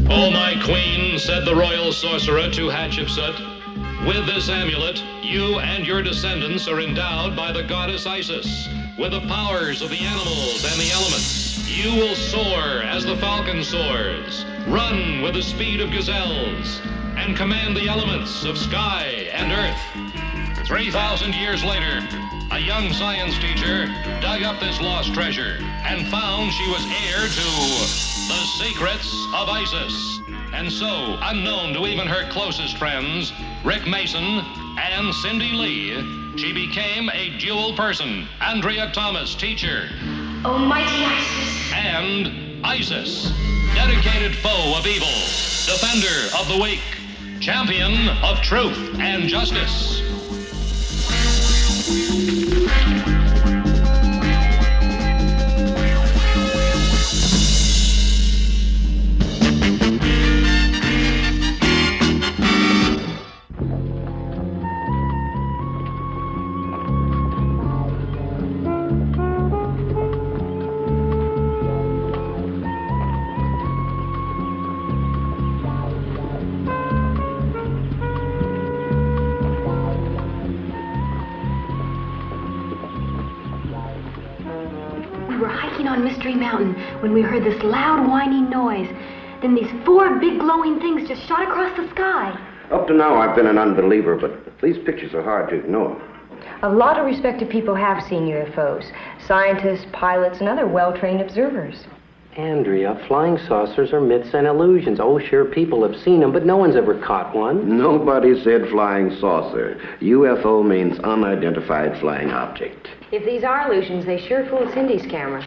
"O my queen," said the royal sorcerer to Hatshepsut, "with this amulet, you and your descendants are endowed by the goddess Isis with the powers of the animals and the elements. You will soar as the falcon soars, run with the speed of gazelles, and command the elements of sky and earth." 3,000 years later, a young science teacher dug up this lost treasure and found she was heir to the secrets of Isis. And so, unknown to even her closest friends, Rick Mason and Cindy Lee, she became a dual person. Andrea Thomas, teacher. Almighty Isis. And Isis, dedicated foe of evil, defender of the weak, champion of truth and justice. On Mystery Mountain when we heard this loud whining noise. Then these 4 big glowing things just shot across the sky. Up to now I've been an unbeliever, but these pictures are hard to ignore. A lot of respected people have seen UFOs. Scientists, pilots, and other well-trained observers. Andrea, flying saucers are myths and illusions. Oh, sure, people have seen them, but no one's ever caught one. Nobody said flying saucer. UFO means unidentified flying object. If these are illusions, they sure fooled Cindy's camera.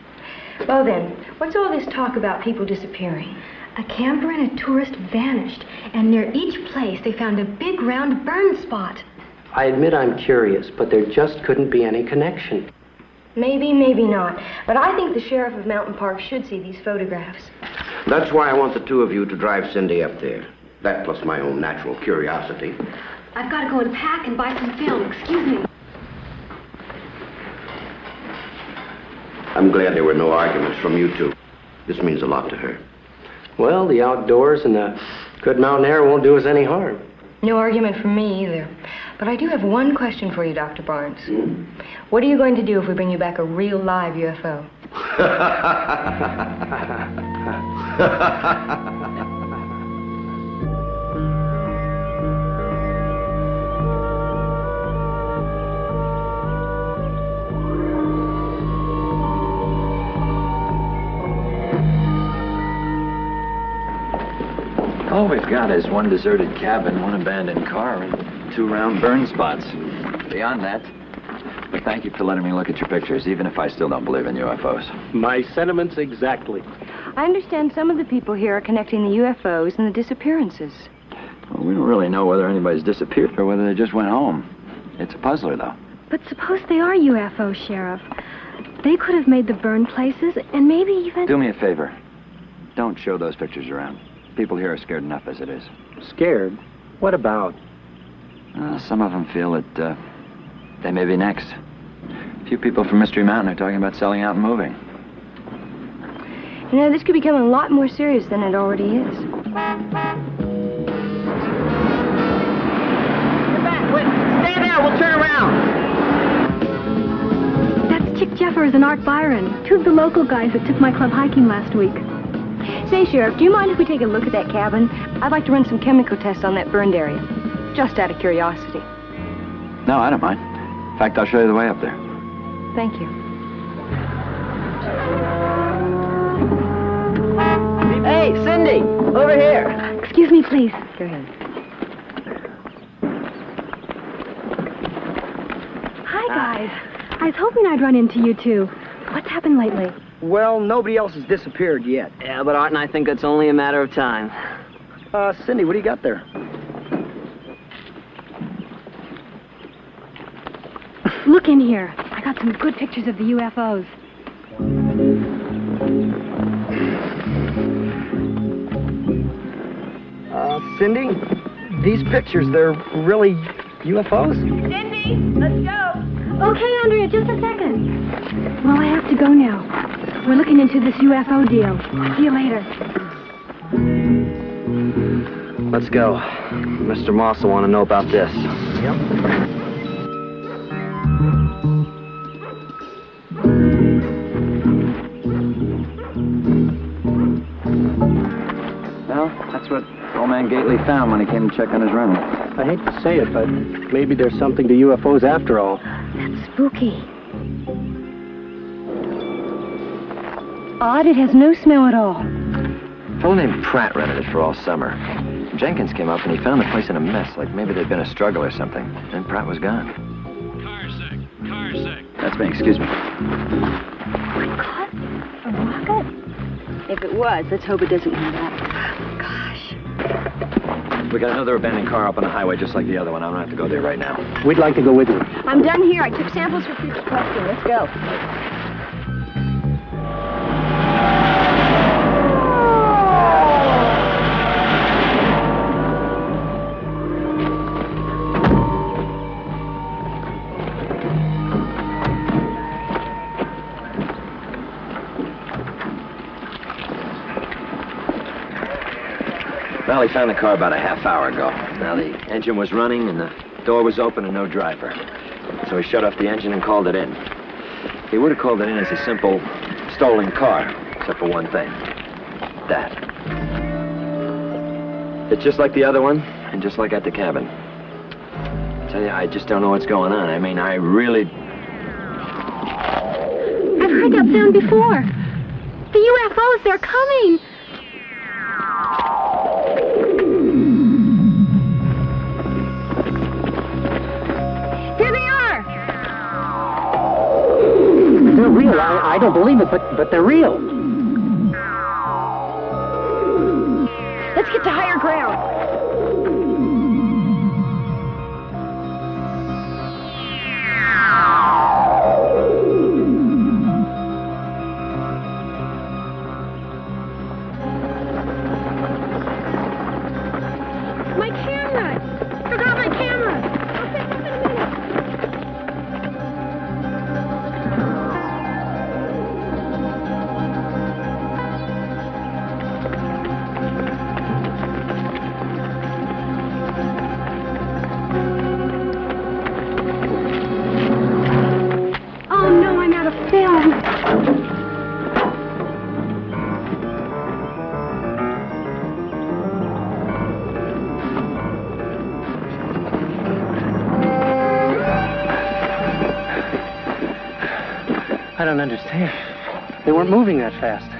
Well then, what's all this talk about people disappearing? A camper and a tourist vanished, and near each place they found a big round burn spot. I admit I'm curious, but there just couldn't be any connection. Maybe, maybe not. But I think the sheriff of Mountain Park should see these photographs. That's why I want the 2 of you to drive Cindy up there. That plus my own natural curiosity. I've got to go and pack and buy some film. Excuse me. I'm glad there were no arguments from you 2. This means a lot to her. Well, the outdoors and the good mountain air won't do us any harm. No argument from me either. But I do have one question for you, Dr. Barnes. What are you going to do if we bring you back a real live UFO? All we've got is 1 deserted cabin, 1 abandoned car, and 2 round burn spots. Beyond that, but thank you for letting me look at your pictures, even if I still don't believe in UFOs. My sentiments exactly. I understand some of the people here are connecting the UFOs and the disappearances. Well, we don't really know whether anybody's disappeared or whether they just went home. It's a puzzler, though. But suppose they are UFOs, Sheriff. They could have made the burn places and maybe even... Do me a favor. Don't show those pictures around. People here are scared enough as it is. Scared? What about? Some of them feel that they may be next. A few people from Mystery Mountain are talking about selling out and moving. You know, this could become a lot more serious than it already is. Get back! Wait! Stay there! We'll turn around! That's Chick Jeffers and Art Byron, 2 of the local guys that took my club hiking last week. Say, Sheriff, do you mind if we take a look at that cabin? I'd like to run some chemical tests on that burned area. Just out of curiosity. No, I don't mind. In fact, I'll show you the way up there. Thank you. Hey, Cindy! Over here! Excuse me, please. Go ahead. Hi, guys. I was hoping I'd run into you 2. What's happened lately? Well, nobody else has disappeared yet. Yeah, but Art and I think that's only a matter of time. Cindy, what do you got there? Look in here. I got some good pictures of the UFOs. Cindy, these pictures, they're really UFOs? Cindy, let's go. Okay, Andrea, just a second. Well, I have to go now. We're looking into this UFO deal. See you later. Let's go. Mr. Moss will want to know about this. Yep. Well, that's what old man Gately found when he came to check on his rental. I hate to say it, but maybe there's something to UFOs after all. That's spooky. Odd, it has no smell at all. A fellow named Pratt rented it for all summer. Jenkins came up and he found the place in a mess, like maybe there'd been a struggle or something. Then Pratt was gone. Car sick. Car sick. That's me, excuse me. Caught a rocket? If it was, let's hope it doesn't come back. Gosh. We got another abandoned car up on the highway just like the other one. I don't have to go there right now. We'd like to go with you. I'm done here. I took samples for future testing. Let's go. Well, he found the car about a half hour ago. Now, the engine was running and the door was open and no driver. So he shut off the engine and called it in. He would have called it in as a simple stolen car, except for one thing. That. It's just like the other one and just like at the cabin. I tell you, I just don't know what's going on. I mean, I really... I've heard that sound before. The UFOs, they're coming. Here they are. They're real. I don't believe it, but they're real. Let's get to higher ground. My camera. Forgot my camera. I'll pick up in a minute. Oh no, I'm out of film. I don't understand. They weren't moving that fast.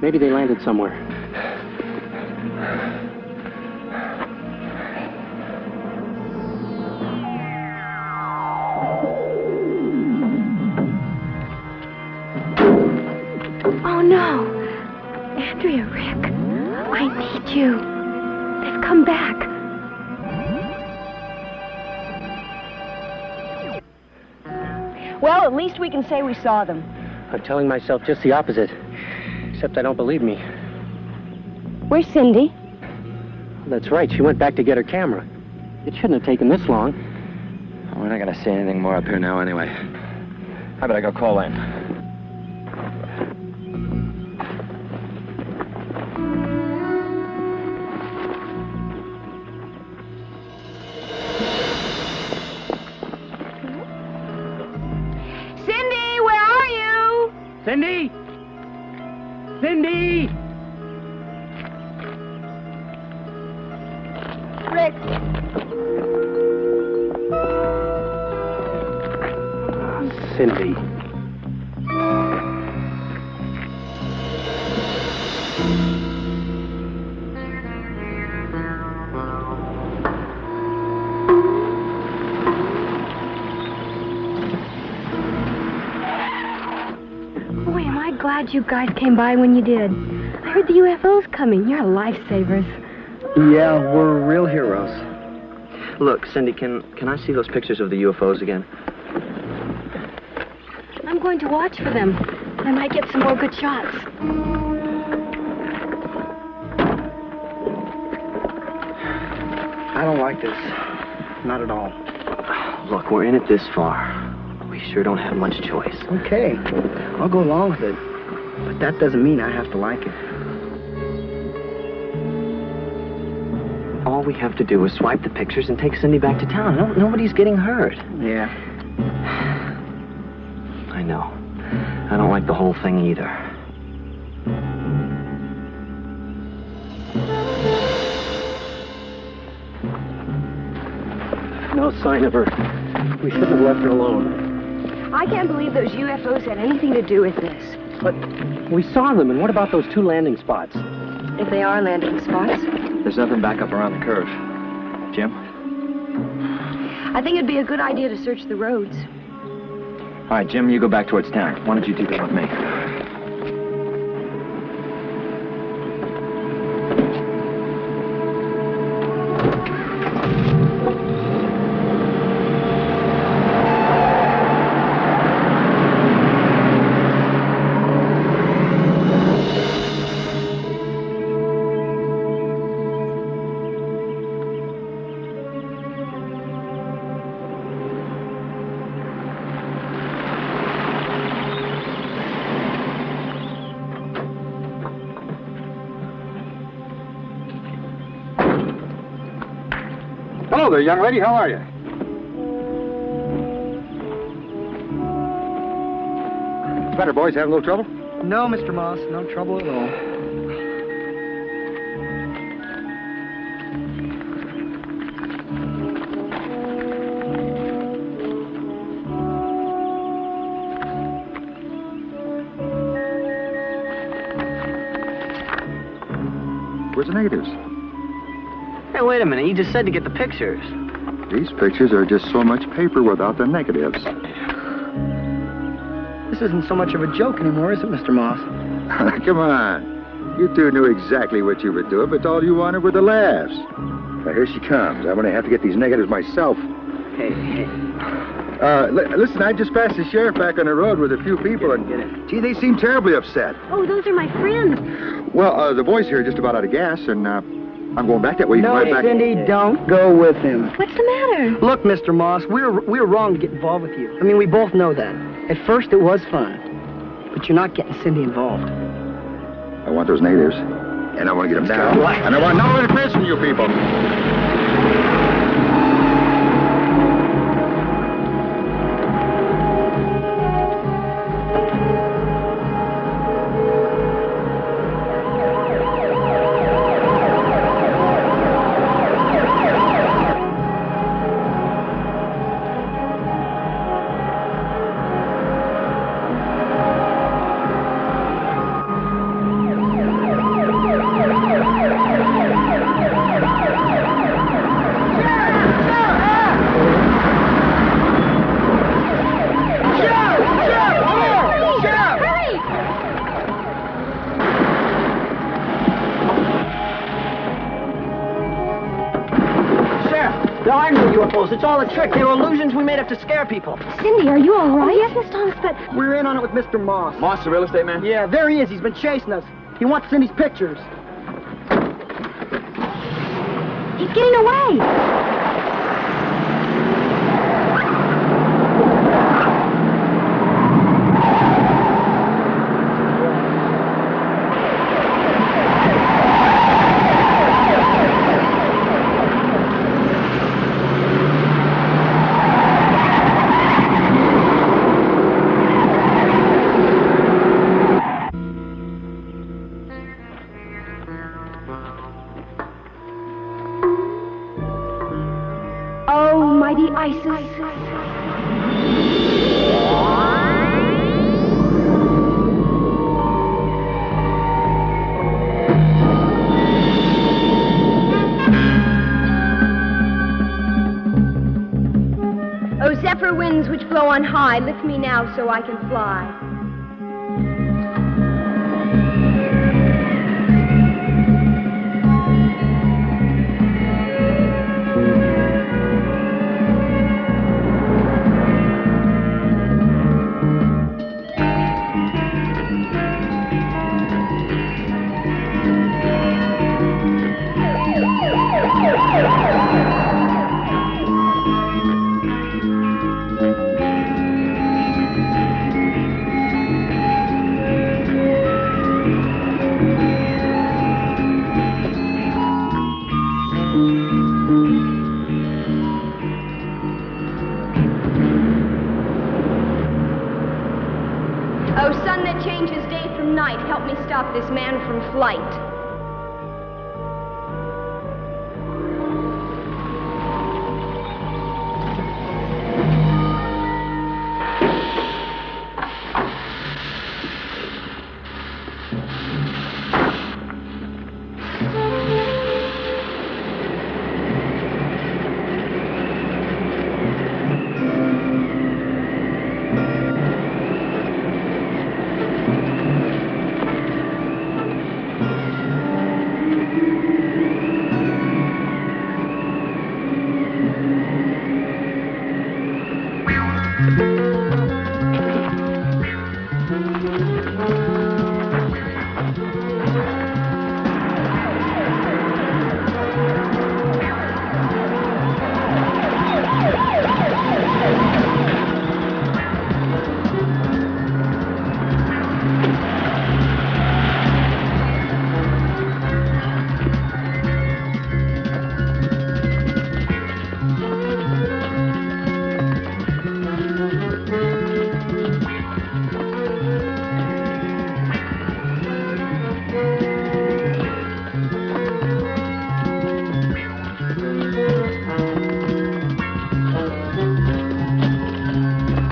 Maybe they landed somewhere. Oh no. Andrea, Rick, I need you. They've come back. Well, at least we can say we saw them. I'm telling myself just the opposite. Except I don't believe me. Where's Cindy? That's right. She went back to get her camera. It shouldn't have taken this long. We're not going to see anything more up here now anyway. How about I go call in? Cindy, where are you? Cindy! Cindy! Rick. Cindy. Boy, am I glad you guys came by when you did. I heard the UFOs coming. You're lifesavers. Yeah, we're real heroes. Look, Cindy, can I see those pictures of the UFOs again? I'm going to watch for them. I might get some more good shots. I don't like this. Not at all. Look, we're in it this far. We sure don't have much choice. Okay, I'll go along with it. But that doesn't mean I have to like it. All we have to do is swipe the pictures and take Cindy back to town. Nobody's getting hurt. Yeah. I know. I don't like the whole thing either. No sign of her. We shouldn't have left her alone. I can't believe those UFOs had anything to do with this. But we saw them, and what about those 2 landing spots? If they are landing spots, There's nothing back up around the curve. Jim? I think it'd be a good idea to search the roads. All right, Jim, you go back towards town. Why don't you do that with me? Hello there, young lady. How are you? Better, boys. Having a little trouble? No, Mr. Moss, no trouble at all. Where's the negatives? Hey, wait a minute. You just said to get the pictures. These pictures are just so much paper without the negatives. This isn't so much of a joke anymore, is it, Mr. Moss? Come on. You two knew exactly what you were doing, but all you wanted were the laughs. Now, here she comes. I'm going to have to get these negatives myself. Hey. Listen, I just passed the sheriff back on the road with a few people, and gee, they seem terribly upset. Oh, those are my friends. Well, the boys here are just about out of gas, and I'm going back that way. You No, can ride back. Cindy, don't go with him. What's the matter? Look, Mr. Moss, we're wrong to get involved with you. I mean, we both know that. At first, it was fun. But you're not getting Cindy involved. I want those negatives, and I want to get them down. And I want no interference from you people. It's all a trick. They were illusions we made up to scare people. Cindy, are you all right? Oh, yes, Miss Thomas, but... We're in on it with Mr. Moss. Moss, the real estate man? Yeah, there he is. He's been chasing us. He wants Cindy's pictures. He's getting away. Oh, zephyr winds which blow on high, lift me now so I can fly. Oh, sun that changes day from night, help me stop this man from flight.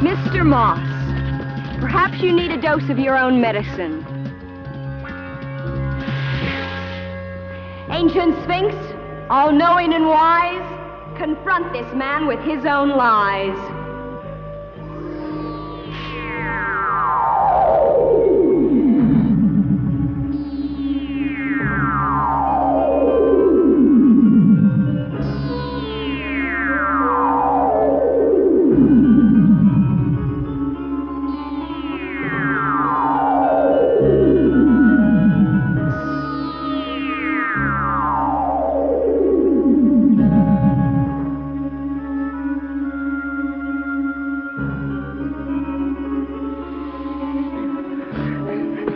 Mr. Moss, perhaps you need a dose of your own medicine. Ancient Sphinx, all-knowing and wise, confront this man with his own lies.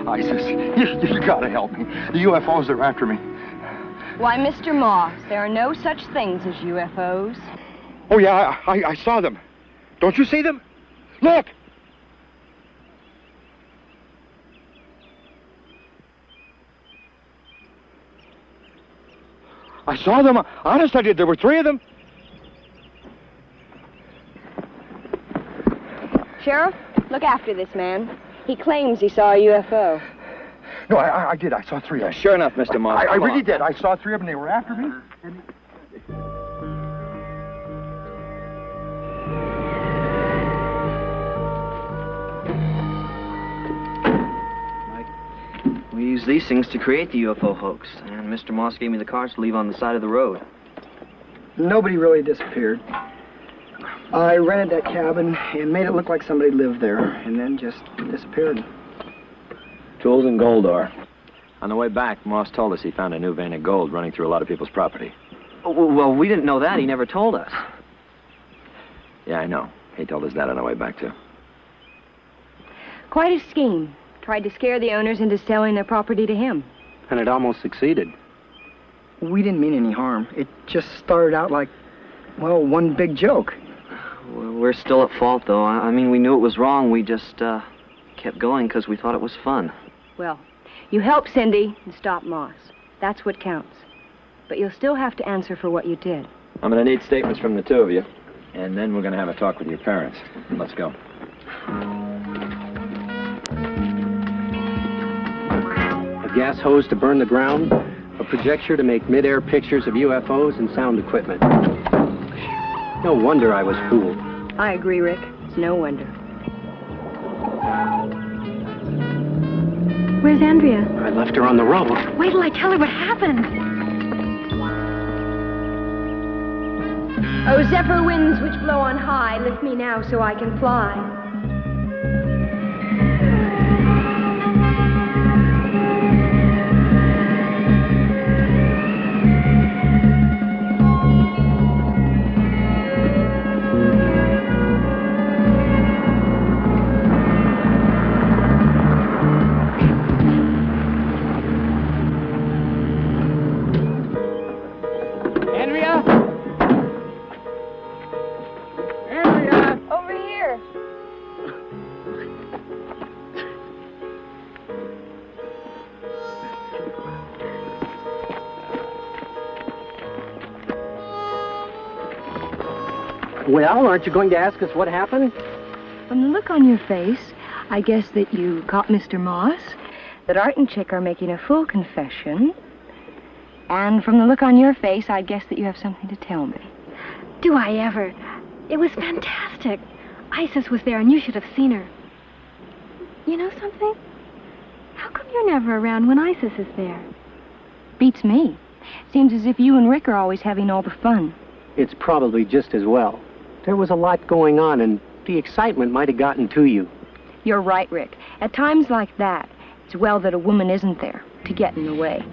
Isis, you gotta help me. The UFOs are after me. Why, Mr. Moss, there are no such things as UFOs. Oh, yeah, I saw them. Don't you see them? Look! I saw them. Honest, I did. There were 3 of them. Sheriff, look after this man. He claims he saw a UFO. No, I did. I saw 3 of them. Sure enough, Mr. Moss. I really did. I saw 3 of them. They were after me. We use these things to create the UFO hoax, and Mr. Moss gave me the cars to leave on the side of the road. Nobody really disappeared. I rented that cabin and made it look like somebody lived there, and then just disappeared. Tools and gold ore. On the way back, Moss told us he found a new vein of gold running through a lot of people's property. Oh, well, we didn't know that. He never told us. Yeah, I know. He told us that on the way back, too. Quite a scheme. Tried to scare the owners into selling their property to him. And it almost succeeded. We didn't mean any harm. It just started out like, well, one big joke. Well, we're still at fault, though. I mean, we knew it was wrong. We just kept going because we thought it was fun. Well, you helped Cindy and stopped Moss. That's what counts. But you'll still have to answer for what you did. I'm going to need statements from the 2 of you, and then we're going to have a talk with your parents. Let's go. A gas hose to burn the ground, a projector to make mid-air pictures of UFOs and sound equipment. No wonder I was fooled. I agree, Rick. It's no wonder. Where's Andrea? I left her on the road. Wait till I tell her what happened. Oh, zephyr winds which blow on high, lift me now so I can fly. Over here. Well, aren't you going to ask us what happened? From the look on your face, I guess that you caught Mr. Moss, that Art and Chick are making a full confession, and from the look on your face, I guess that you have something to tell me. Do I ever? It was fantastic. Isis was there, and you should have seen her. You know something? How come you're never around when Isis is there? Beats me. Seems as if you and Rick are always having all the fun. It's probably just as well. There was a lot going on, and the excitement might have gotten to you. You're right, Rick. At times like that, it's well that a woman isn't there to get in the way.